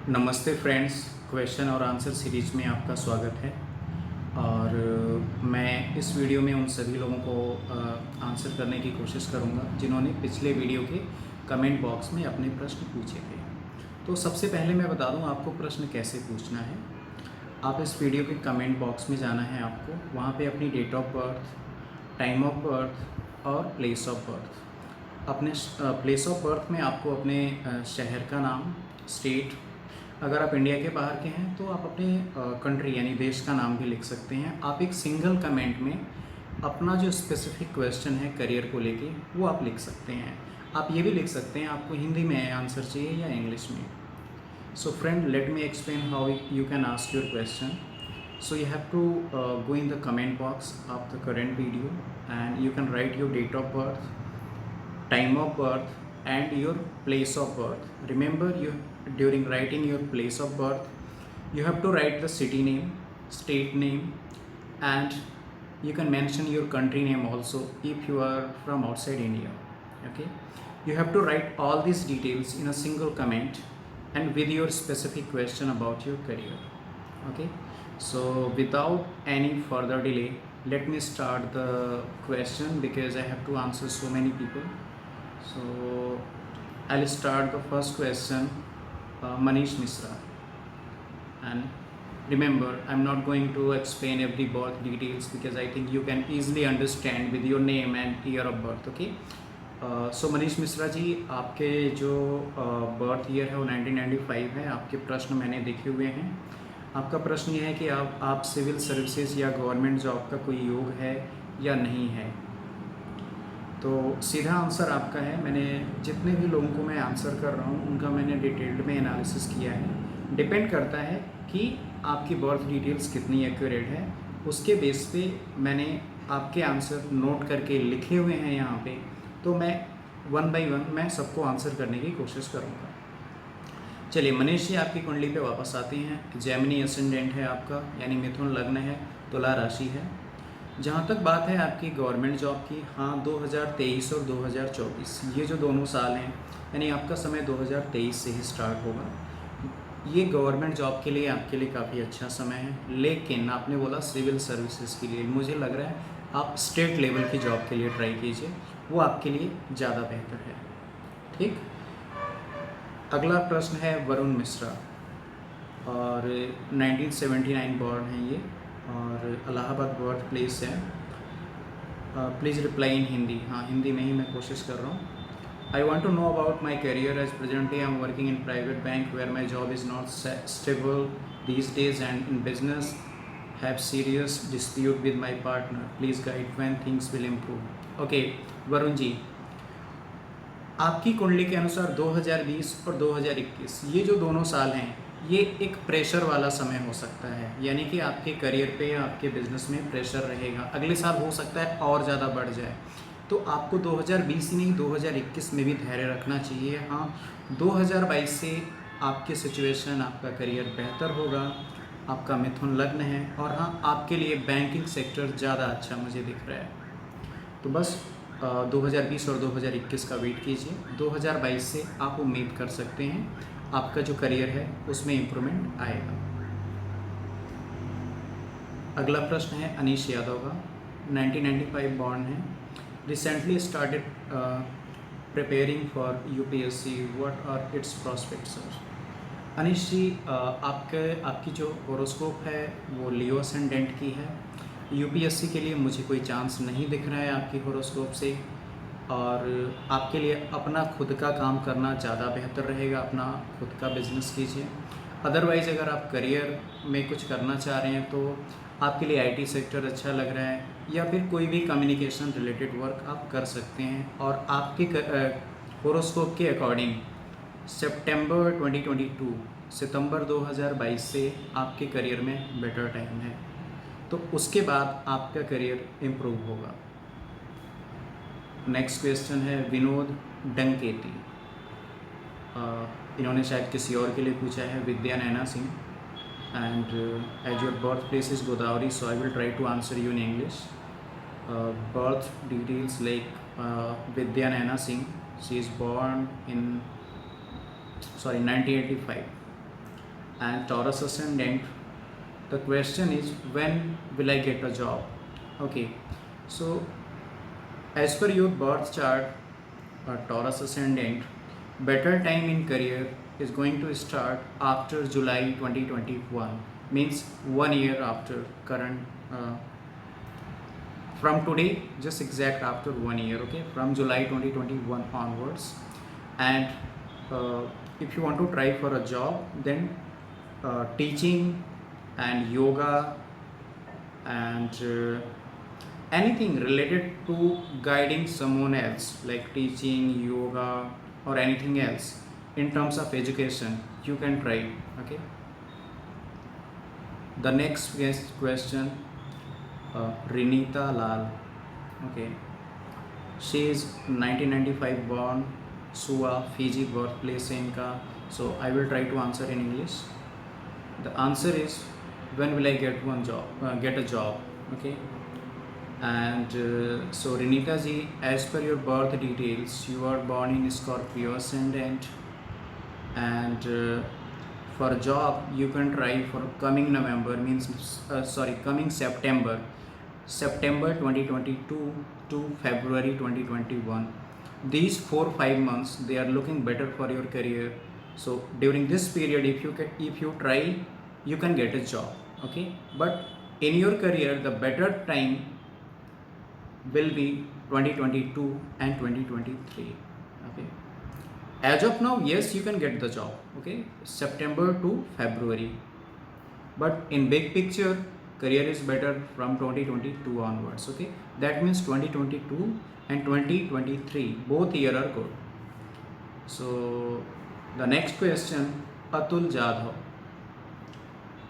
नमस्ते friends, question और answer series में आपका स्वागत है। और मैं इस वीडियो में उन सभी लोगों को आंसर करने की कोशिश करूंगा जिन्होंने पिछले वीडियो के कमेंट बॉक्स में अपने प्रश्न पूछे थे। तो सबसे पहले मैं बता दूं आपको प्रश्न कैसे पूछना है। आप इस वीडियो के कमेंट बॉक्स में जाना है आपको, वहाँ पे अपनी date of birth, time of birth और प्लेस ऑफ बर्थ, अपने प्लेस ऑफ बर्थ में आपको अपने शहर का नाम, स्टेट, अगर आप इंडिया के बाहर के हैं तो आप अपने कंट्री यानी देश का नाम भी लिख सकते हैं। आप एक सिंगल कमेंट में अपना जो स्पेसिफिक क्वेश्चन है करियर को लेके वो आप लिख सकते हैं। आप ये भी लिख सकते हैं आपको हिंदी में आंसर चाहिए या इंग्लिश में। So friend, let me explain how you can ask your question. So you have to go in the comment box of the current video and you can write your date of birth, time of birth and your place of birth. Remember, you during writing your place of birth you have to write the city name, state name, and you can mention your country name also if you are from outside India. Okay, you have to write all these details in a single comment and with your specific question about your career. Okay, so without any further delay, let me start the question because I have to answer so many people. So I'll start the first question. Manish Misra. And remember, I'm not going to explain every birth details because I think you can easily understand with your name and year of birth. Okay, सो मनीष मिश्रा जी, आपके जो birth year है वो 1995 है। आपके प्रश्न मैंने देखे हुए हैं। आपका प्रश्न ये है कि आप सिविल सर्विसेज या गवर्नमेंट जॉब का कोई योग है या नहीं है। तो सीधा आंसर आपका है। मैंने जितने भी लोगों को मैं आंसर कर रहा हूँ उनका मैंने डिटेल्ड में एनालिसिस किया है। डिपेंड करता है कि आपकी बर्थ डिटेल्स कितनी एक्यूरेट है, उसके बेस पे मैंने आपके आंसर नोट करके लिखे हुए हैं यहाँ पे। तो मैं वन बाय वन मैं सबको आंसर करने की कोशिश करूँगा। चलिए मनीष जी, आपकी कुंडली पे वापस आते हैं। जेमिनी असेंडेंट है आपका, यानी मिथुन लग्न है, तुला राशि है। जहाँ तक बात है आपकी गवर्नमेंट जॉब की, हाँ 2023 और 2024 ये जो दोनों साल हैं, यानी आपका समय 2023 से ही स्टार्ट होगा। ये गवर्नमेंट जॉब के लिए आपके लिए काफ़ी अच्छा समय है। लेकिन आपने बोला सिविल सर्विसेज के लिए, मुझे लग रहा है आप स्टेट लेवल की जॉब के लिए ट्राई कीजिए, वो आपके लिए ज़्यादा बेहतर है। ठीक, अगला प्रश्न है वरुण मिश्रा और 1979 बॉर्न है ये और इलाहाबाद बर्थ प्लेस है। Please reply in Hindi. हाँ, हिंदी में ही मैं कोशिश कर रहा हूँ। I want to know about my career as presently I am working in private bank where my job is not stable these days and in business have serious dispute with my partner, please guide when things will improve. Okay Varun ji, आपकी कुंडली के अनुसार 2020 और 2021 ये जो दोनों साल हैं ये एक प्रेशर वाला समय हो सकता है, यानी कि आपके करियर पे या आपके बिजनेस में प्रेशर रहेगा। अगले साल हो सकता है और ज़्यादा बढ़ जाए, तो आपको 2020 ही नहीं 2021 में भी धैर्य रखना चाहिए। हाँ, 2022 से आपकी सिचुएशन, आपका करियर बेहतर होगा। आपका मिथुन लग्न है और हाँ, आपके लिए बैंकिंग सेक्टर ज़्यादा अच्छा मुझे दिख रहा है। तो बस 2020 और 2021 का वेट कीजिए। 2022 से आप उम्मीद कर सकते हैं आपका जो करियर है उसमें इम्प्रूवमेंट आएगा। अगला प्रश्न है अनीश यादव का, 1995 बॉर्न है, recently started preparing for UPSC, what are its prospects sir. Anish ji, आपकी जो होरोस्कोप है वो लियो असेंडेंट की है। यूपीएससी के लिए मुझे कोई चांस नहीं दिख रहा है आपकी होरोस्कोप से, और आपके लिए अपना खुद का काम करना ज़्यादा बेहतर रहेगा। अपना खुद का बिजनेस कीजिए। अदरवाइज़ अगर आप करियर में कुछ करना चाह रहे हैं तो आपके लिए आईटी सेक्टर अच्छा लग रहा है, या फिर कोई भी कम्युनिकेशन रिलेटेड वर्क आप कर सकते हैं। और आपके होरोस्कोप के अकॉर्डिंग सितंबर 2022 से आपके करियर में बेटर टाइम है, तो उसके बाद आपका करियर इम्प्रूव होगा। नेक्स्ट क्वेश्चन है विनोद डंकेती। इन्होंने शायद किसी और के लिए पूछा है, Vidya Naina Singh, and as your birth place is Godavari, so I will try to answer you in English. Birth details like Vidya Naina Singh, she is born in 1985 and Taurus ascendant, the question is when will I get a job? Okay, so as per your birth chart, Taurus ascendant, better time in career is going to start after July 2021, means 1 year after current, from today, just exact after 1 year, okay, from July 2021 onwards. And if you want to try for a job, then teaching and yoga and anything related to guiding someone else, like teaching, yoga, or anything else in terms of education, you can try. Okay. The next question, Rinita Lal. Okay. She is 1995 born, Suva, Fiji birthplace है इनका. So I will try to answer in English. The answer is when will I get a job? Okay. And so Rinita ji, as per your birth details, you are born in Scorpio ascendant, and for job you can try for coming November, means coming September 2022 to February 2021. These 4-5 months, they are looking better for your career. So during this period, if you try, you can get a job. Okay, but in your career, the better time will be 2022 and 2023. Okay, as of now, yes, you can get the job. Okay, September to February, but in big picture, career is better from 2022 onwards. Okay, that means 2022 and 2023 both year are good. So the next question, Atul Jadhav,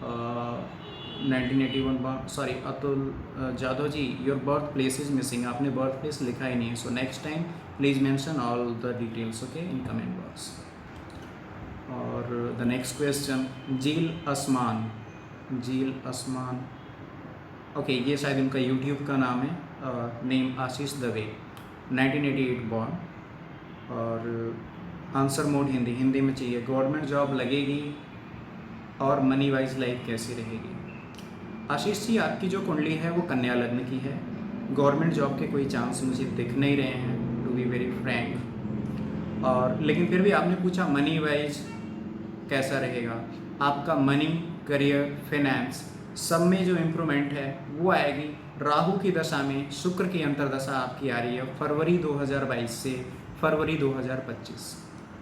1981 born. Sorry, Atul Jadhav ji, your birthplace is missing. आपने birthplace लिखा ही नहीं है. So next time please mention all the details, okay, in comment box. और the next question, Jeel Asman. Okay, ये शायद इनका YouTube का नाम है. नेम आशीष दवे, 1988 बॉर्न. और आंसर मोड हिंदी में चाहिए. गवर्नमेंट जॉब लगेगी और मनी वाइज लाइफ कैसी रहेगी? आशीष जी, आपकी जो कुंडली है वो कन्या लग्न की है. गवर्नमेंट जॉब के कोई चांस मुझे दिख नहीं रहे हैं, टू बी वेरी फ्रैंक. और लेकिन फिर भी आपने पूछा मनी वाइज कैसा रहेगा. आपका मनी, करियर, फाइनेंस सब में जो इम्प्रूवमेंट है वो आएगी. राहु की दशा में शुक्र की अंतर्दशा आपकी आ रही है फरवरी 2022 से फरवरी 2025.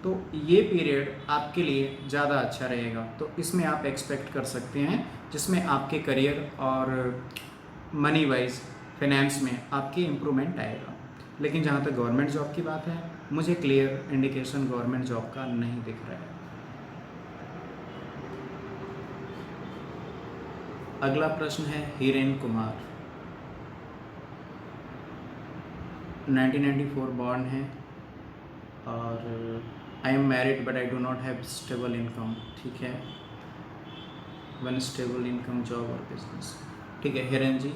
तो ये पीरियड आपके लिए ज़्यादा अच्छा रहेगा. तो इसमें आप एक्सपेक्ट कर सकते हैं जिसमें आपके करियर और मनी वाइज फाइनेंस में आपकी इम्प्रूवमेंट आएगा. लेकिन जहाँ तक गवर्नमेंट जॉब की बात है, मुझे क्लियर इंडिकेशन गवर्नमेंट जॉब का नहीं दिख रहा है. अगला प्रश्न है हीरेन कुमार, 1994 बॉर्न है. और I am married but I do not have stable income. ठीक है, वन स्टेबल इनकम, जॉब और बिजनेस. ठीक है हिरेन जी,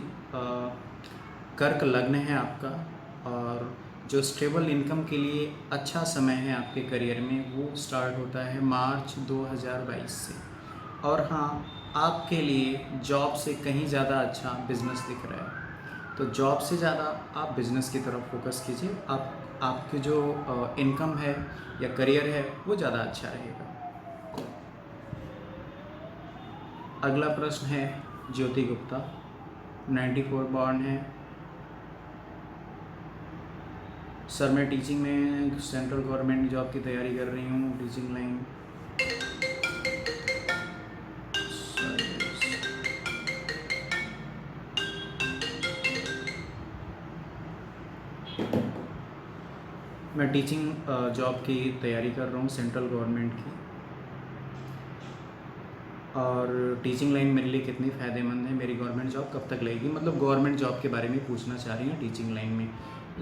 कर्क लग्न है आपका, और जो स्टेबल इनकम के लिए अच्छा समय है आपके करियर में वो स्टार्ट होता है मार्च 2022 से. और हाँ, आपके लिए जॉब से कहीं ज़्यादा अच्छा बिजनेस दिख रहा है. तो जॉब से ज़्यादा आप बिज़नेस की तरफ फोकस कीजिए. आपकी जो इनकम है या करियर है वो ज़्यादा अच्छा रहेगा. अगला प्रश्न है ज्योति गुप्ता, 94 बॉर्न है. सर मैं टीचिंग में सेंट्रल गवर्नमेंट जॉब की तैयारी कर रही हूँ, टीचिंग लाइन. मैं टीचिंग जॉब की तैयारी कर रहा हूँ सेंट्रल गवर्नमेंट की. और टीचिंग लाइन मेरे लिए कितनी फ़ायदेमंद है, मेरी गवर्नमेंट जॉब कब तक लगेगी, मतलब गवर्नमेंट जॉब के बारे में पूछना चाह रही हैं टीचिंग लाइन में.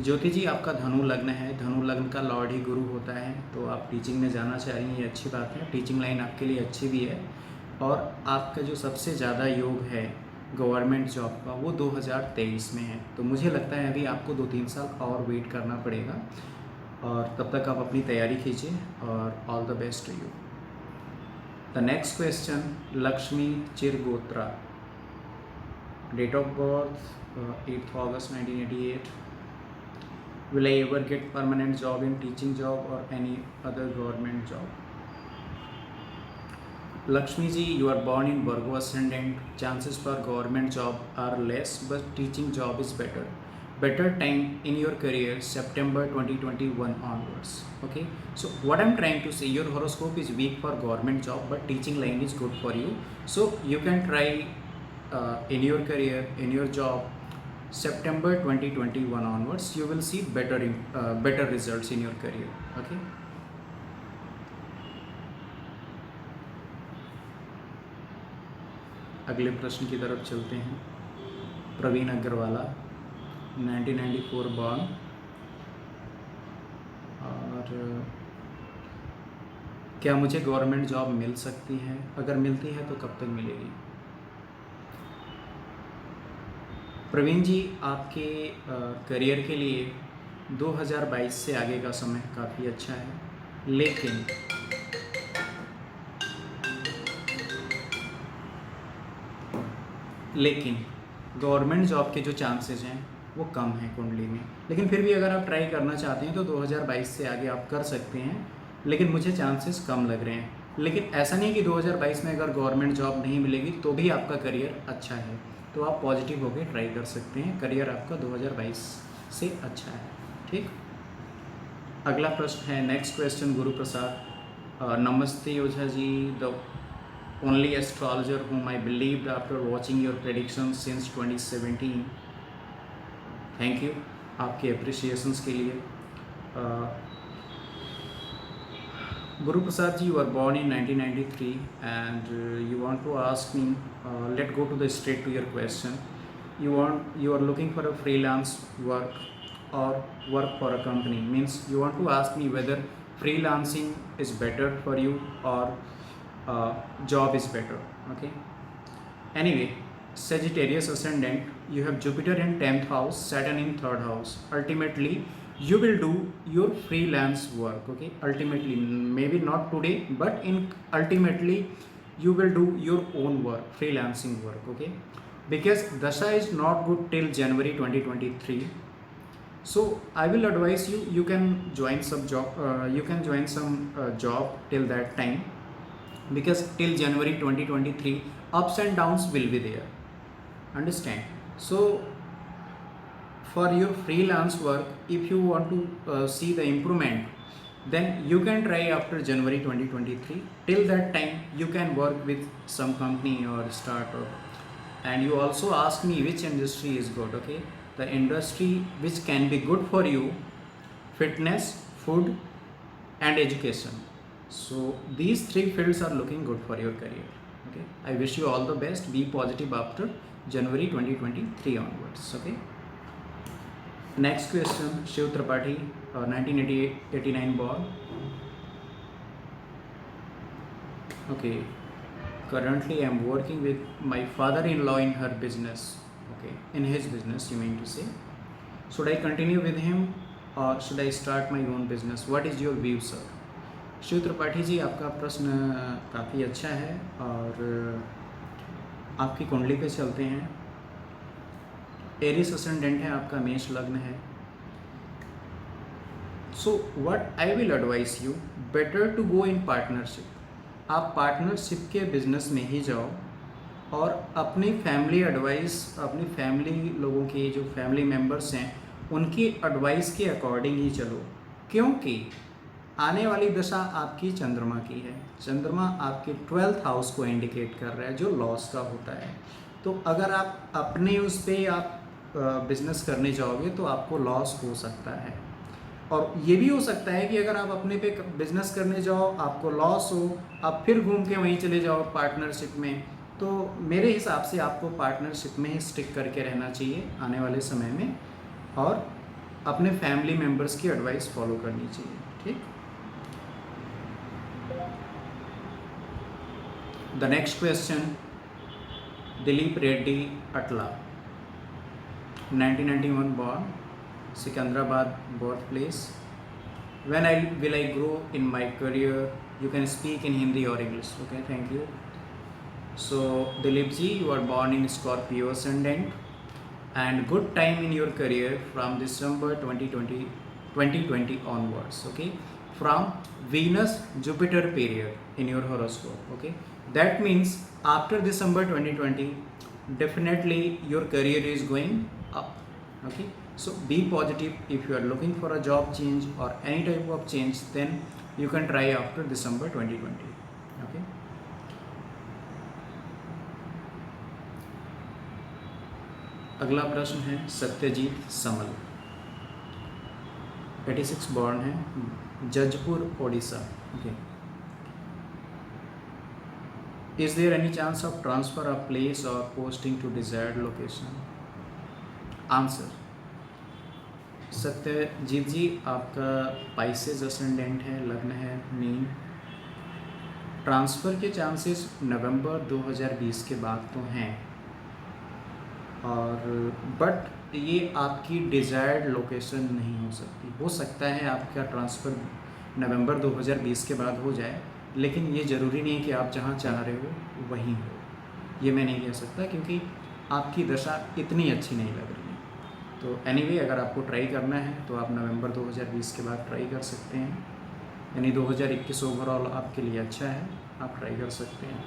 ज्योति जी, आपका धनु लग्न है, धनु लग्न का लॉर्ड ही गुरु होता है. तो आप टीचिंग में जाना चाह रही हैं, ये अच्छी बात है. टीचिंग लाइन आपके लिए अच्छी भी है. और आपका जो सबसे ज़्यादा योग है गवर्नमेंट जॉब का वो 2023 में है. तो मुझे लगता है अभी आपको 2-3 साल और वेट करना पड़ेगा. और तब तक आप अपनी तैयारी कीजिए और all the best to you. The next question, Lakshmi Chirgotra. Date of birth 8th August 1988. Will I ever get permanent job in teaching job or any other government job? Lakshmi ji, you are born in Virgo ascendant. Chances for government job are less, but teaching job is better. Better time in your career, September 2021 onwards. Okay, so what I'm trying to say, your horoscope is weak for government job, but teaching line is good for you. So you can try in your career, in your job, September 2021 onwards. You will see better results in your career. Okay. अगले प्रश्न की तरफ चलते हैं। Praveen Agrawala, 1994 born, और क्या मुझे government job मिल सकती है? अगर मिलती है तो कब तक मिलेगी? प्रवीण जी, आपके करियर के लिए 2022 से आगे का समय काफ़ी अच्छा है, लेकिन गवर्नमेंट जॉब के जो चांसेस हैं वो कम हैं कुंडली में। लेकिन फिर भी अगर आप ट्राई करना चाहते हैं तो 2022 से आगे आप कर सकते हैं, लेकिन मुझे चांसेस कम लग रहे हैं। लेकिन ऐसा नहीं कि 2022 में अगर गवर्नमेंट जॉब नहीं मिलेगी तो भी आपका करियर अच्छा है, तो आप पॉजिटिव होकर ट्राई कर सकते हैं। करियर आपका 2022 से अच्छा है। ठीक, अगला प्रश्न है, नेक्स्ट क्वेश्चन, गुरु प्रसाद। नमस्ते Ojha ji, the only astrologer whom I believed after watching your predictions since 2017. Thank you आपके appreciations के लिए। Guru Prasad ji, you are born in 1993 and you want to ask me, let's go to the straight to your question. You are looking for a freelance work or work for a company, means you want to ask me whether freelancing is better for you or job is better. Okay, anyway, Sagittarius ascendant, you have Jupiter in 10th house, Saturn in 3rd house. Ultimately you will do your freelance work. Okay, ultimately, maybe not today, but ultimately you will do your own work, freelancing work. Okay, because dasha is not good till January 2023. So I will advise you, you can join some job till that time, because till January 2023 ups and downs will be there, understand? So for your freelance work, if you want to see the improvement, then you can try after January 2023. Till that time you can work with some company or startup. And you also ask me which industry is good. Okay, the industry which can be good for you, fitness, food and education. So these three fields are looking good for your career. Okay, I wish you all the best. Be positive after January 2023 onwards. Okay, next question, Shiv Tripathi, 1989 born. Okay, currently I am working with my father-in-law in her business. Okay, in his business you mean to say. Should I continue with him or should I start my own business? What is your view, sir? Shiv Tripathi ji, आपका प्रश्न काफ़ी अच्छा है और आपकी कुंडली पे चलते हैं। एरिस असेंडेंट है आपका, मेष लग्न है। So what I will advice you, better to go in partnership. आप पार्टनरशिप के बिजनेस में ही जाओ और अपनी फैमिली एडवाइस, अपनी फैमिली लोगों के जो फैमिली मेम्बर्स हैं उनकी एडवाइस के अकॉर्डिंग ही चलो, क्योंकि आने वाली दशा आपकी चंद्रमा की है। चंद्रमा आपके 12th हाउस को इंडिकेट कर रहा है, जो लॉस का होता है। तो अगर आप अपने उस पर आप बिजनेस करने जाओगे तो आपको लॉस हो सकता है, और ये भी हो सकता है कि अगर आप अपने पे बिजनेस करने जाओ आपको लॉस हो, आप फिर घूम के वहीं चले जाओ पार्टनरशिप में। तो मेरे हिसाब से आपको पार्टनरशिप में ही स्टिक करके रहना चाहिए आने वाले समय में, और अपने फैमिली मेम्बर्स की एडवाइस फॉलो करनी चाहिए। ठीक, the next question, Dilip Reddy Atla, 1991 born, Secunderabad birthplace. When will I grow in my career You can speak in Hindi or English. Okay, thank you. So Dilip ji, you are born in Scorpio ascendant, and good time in your career from December 2020 onwards. Okay, from Venus Jupiter period in your horoscope. Okay, that means after December 2020, definitely your career is going up. Okay, so be positive. If you are looking for a job change or any type of change, then you can try after December 2020. Okay. अगला प्रश्न है Satyajit समल, 86 born है, Jajpur Odisha. Okay. Is there any chance of transfer of place और posting to desired location? Answer, Satyajit ji, आपका Pisces ascendant है, लग्न है मीन. ट्रांसफ़र के चांसेस नवंबर 2020 के बाद तो हैं, और बट ये आपकी डिज़ायर्ड लोकेशन नहीं हो सकती. हो सकता है आपका ट्रांसफ़र नवंबर 2020 के बाद हो जाए, लेकिन ये ज़रूरी नहीं है कि आप जहाँ चाह रहे हो वहीं हो. ये मैं नहीं कह सकता क्योंकि आपकी दशा इतनी अच्छी नहीं लग रही है. तो एनीवे, अगर आपको ट्राई करना है तो आप नवंबर 2020 के बाद ट्राई कर सकते हैं. यानी 2021 ओवरऑल आपके लिए अच्छा है, आप ट्राई कर सकते हैं.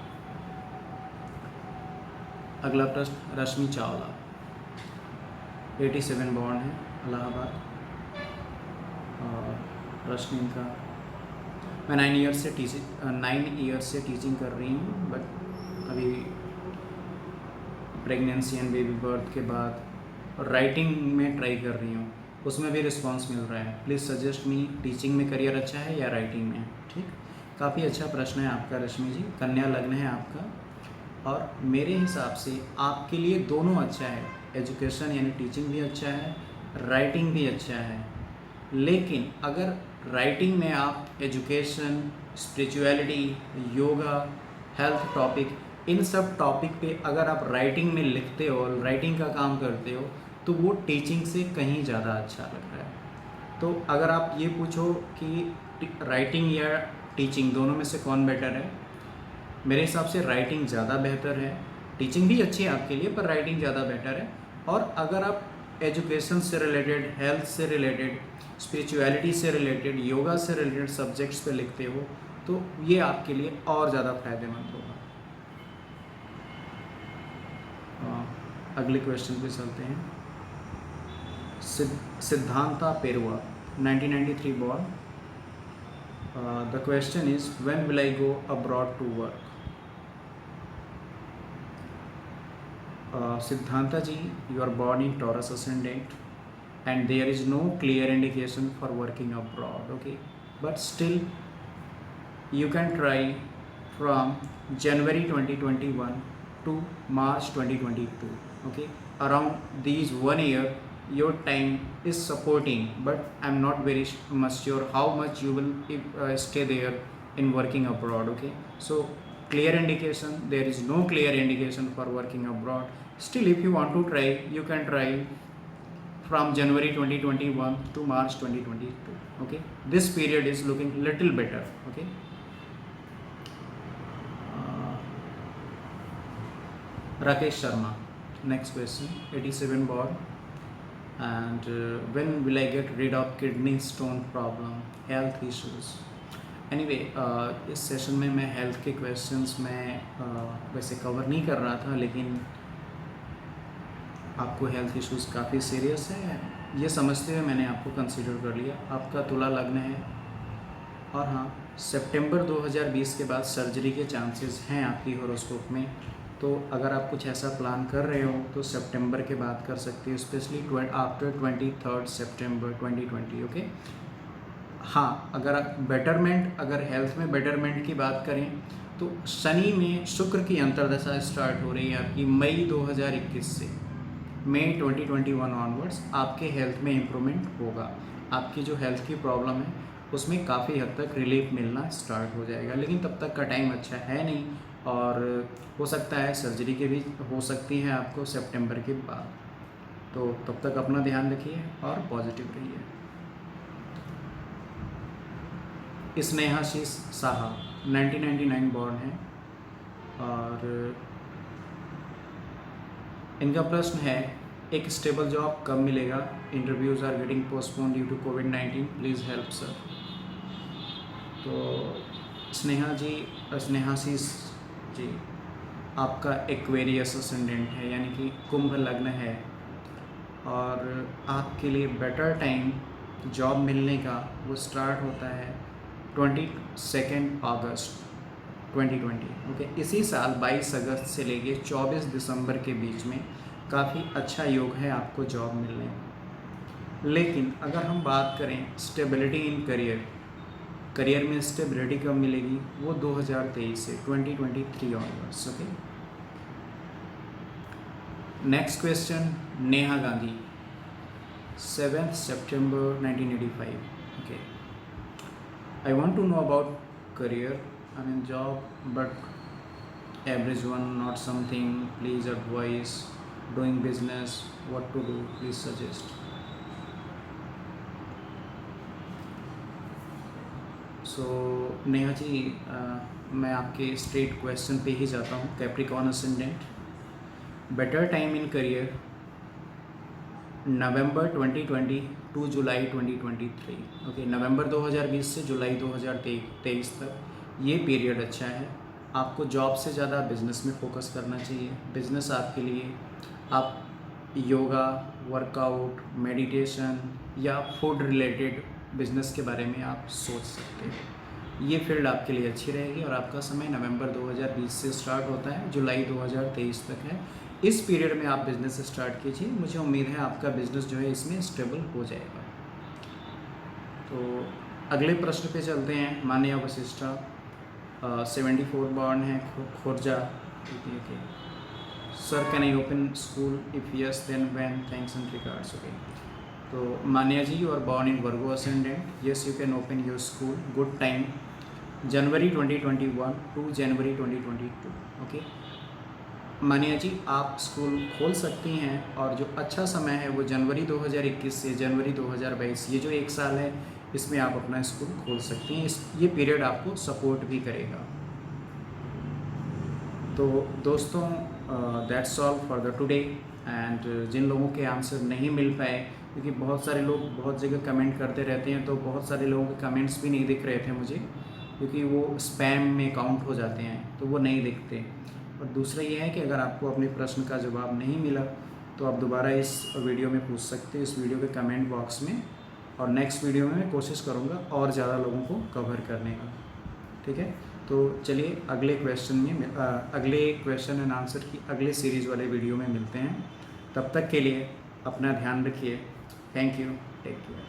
अगला प्रश्न रश्मि चावला, 87 बॉर्न है, इलाहाबाद. और रश्मि का, मैं 9 ईयर्स से टीचिंग कर रही हूँ, बट अभी प्रेगनेंसी एंड बेबी बर्थ के बाद राइटिंग में ट्राई कर रही हूँ, उसमें भी रिस्पांस मिल रहा है. प्लीज़ सजेस्ट मी, टीचिंग में करियर अच्छा है या राइटिंग में? ठीक, काफ़ी अच्छा प्रश्न है आपका रश्मि जी. कन्या लग्न है आपका, और मेरे हिसाब से आपके लिए दोनों अच्छा है. एजुकेशन यानी टीचिंग भी अच्छा है, राइटिंग भी अच्छा है. लेकिन अगर राइटिंग में आप education, spirituality, yoga, health topic, इन सब टॉपिक पे अगर आप राइटिंग में लिखते हो, राइटिंग का काम करते हो, तो वो टीचिंग से कहीं ज़्यादा अच्छा लग रहा है. तो अगर आप ये पूछो कि राइटिंग या टीचिंग दोनों में से कौन बेटर है, मेरे हिसाब से राइटिंग ज़्यादा बेहतर है. टीचिंग भी अच्छी है आपके लिए, पर राइटिंग ज़्यादा बेटर है. और अगर आप एजुकेशन से रिलेटेड, हेल्थ से रिलेटेड, स्पिरिचुअलिटी से रिलेटेड, योगा से रिलेटेड सब्जेक्ट्स पे लिखते हो, तो ये आपके लिए और ज़्यादा फायदेमंद होगा. अगले क्वेश्चन पे चलते हैं. Siddhanta Perua, 1993 born. The question is, when will I go abroad to work? Siddhanta ji, you are born in Taurus ascendant, and there is no clear indication for working abroad. Okay, but still you can try from January 2021 to March 2022. Okay, around these 1 year your time is supporting, but I'm not very much sure how much you will stay there in working abroad. Okay, so clear indication, there is no clear indication for working abroad. Still, if you want to try, you can try from January 2021 to March 2022. Okay, this period is looking little better. Okay, Rakesh Sharma, next question, 87 born, and when will I get rid of kidney stone problem, health issues? Anyway, इस session में मैं health के questions में वैसे cover नहीं कर रहा था, लेकिन आपको हेल्थ इश्यूज़ काफ़ी सीरियस है ये समझते हुए मैंने आपको कंसीडर कर लिया. आपका तुला लग्न है, और हाँ, सितंबर 2020 के बाद सर्जरी के चांसेस हैं आपकी हॉरोस्कोप में. तो अगर आप कुछ ऐसा प्लान कर रहे हो तो सितंबर के बाद कर सकते हो, स्पेशली आफ्टर 23 सितंबर 2020. ओके, हाँ, अगर बेटरमेंट, अगर हेल्थ में बेटरमेंट की बात करें तो शनि में शुक्र की अंतर्दशा स्टार्ट हो रही है आपकी मई 2021 से. मई 2021 ऑनवर्ड्स आपके हेल्थ में इम्प्रूवमेंट होगा. आपकी जो हेल्थ की प्रॉब्लम है उसमें काफ़ी हद तक रिलीफ मिलना स्टार्ट हो जाएगा, लेकिन तब तक का टाइम अच्छा है नहीं, और हो सकता है सर्जरी के भी हो सकती है आपको सितंबर के बाद. तो तब तक अपना ध्यान रखिए और पॉजिटिव रहिए. स्नेहाशीष साहा 1999 बॉर्न है और इनका प्रश्न है एक स्टेबल जॉब कब मिलेगा? Interviews are getting postpone due to कोविड-19, प्लीज़ हेल्प सर। तो स्नेहाशीष जी, आपका एक्वेरियस असेंडेंट है यानी कि कुंभ लग्न है और आपके लिए बेटर टाइम जॉब मिलने का वो स्टार्ट होता है 22 अगस्त 2020। ओके, इसी साल 22 अगस्त से लेके 24 दिसंबर के बीच में काफ़ी अच्छा योग है आपको जॉब मिलने का। लेकिन अगर हम बात करें स्टेबिलिटी इन करियर में स्टेबिलिटी कब मिलेगी? वो 2023 से 2023 onwards. Okay, next question, Neha Gandhi 7 सितंबर 1985। Okay, I want to know about career, I mean job, but average one, not something. Please advise. Doing business, what to do? Please suggest. So Neha ji, मैं आपके straight question पे ही जाता हूँ। Capricorn ascendant, better time in career November 2020 to July 2023। Okay, नवंबर 2020 से जुलाई 2023 तक ये पीरियड अच्छा है। आपको जॉब से ज़्यादा बिज़नेस में फोकस करना चाहिए। बिज़नेस आपके लिए, आप योगा, वर्कआउट, मेडिटेशन या फूड रिलेटेड बिज़नेस के बारे में आप सोच सकते हैं। ये फील्ड आपके लिए अच्छी रहेगी और आपका समय नवंबर 2020 से स्टार्ट होता है, जुलाई 2023 तक है। इस पीरियड में आप बिज़नेस स्टार्ट कीजिए, मुझे उम्मीद है आपका बिज़नेस जो है इसमें स्टेबल हो जाएगा। तो अगले प्रश्न पे चलते हैं। मान्या वशिष्ठा 74 बॉर्न है, Khurja. Sir can I open school? If yes then when? Thanks and regards. Okay, तो Manya ji, you are born in Virgo ascendant, yes you can open your school. Good time January 2021 to January 2022। Okay Manya ji, आप school खोल सकती हैं और जो अच्छा समय है वो जनवरी 2021 से जनवरी 2022, ये जो एक साल है इसमें आप अपना स्कूल खोल सकती हैं। ये पीरियड आपको सपोर्ट भी करेगा। तो दोस्तों, that's all for the today. And जिन लोगों के आंसर नहीं मिल पाए, क्योंकि बहुत सारे लोग बहुत जगह कमेंट करते रहते हैं, तो बहुत सारे लोगों के कमेंट्स भी नहीं दिख रहे थे मुझे, क्योंकि वो स्पैम में काउंट हो जाते हैं तो वो नहीं दिखते। और दूसरा ये है कि अगर आपको अपने प्रश्न का जवाब नहीं मिला तो आप दोबारा इस वीडियो में पूछ सकते हैं, इस वीडियो के कमेंट बॉक्स में। और नेक्स्ट वीडियो में मैं कोशिश करूँगा और ज़्यादा लोगों को कवर करने का। ठीक है, तो चलिए अगले क्वेश्चन एंड आंसर की अगले सीरीज़ वाले वीडियो में मिलते हैं। तब तक के लिए अपना ध्यान रखिए। Thank you, take care.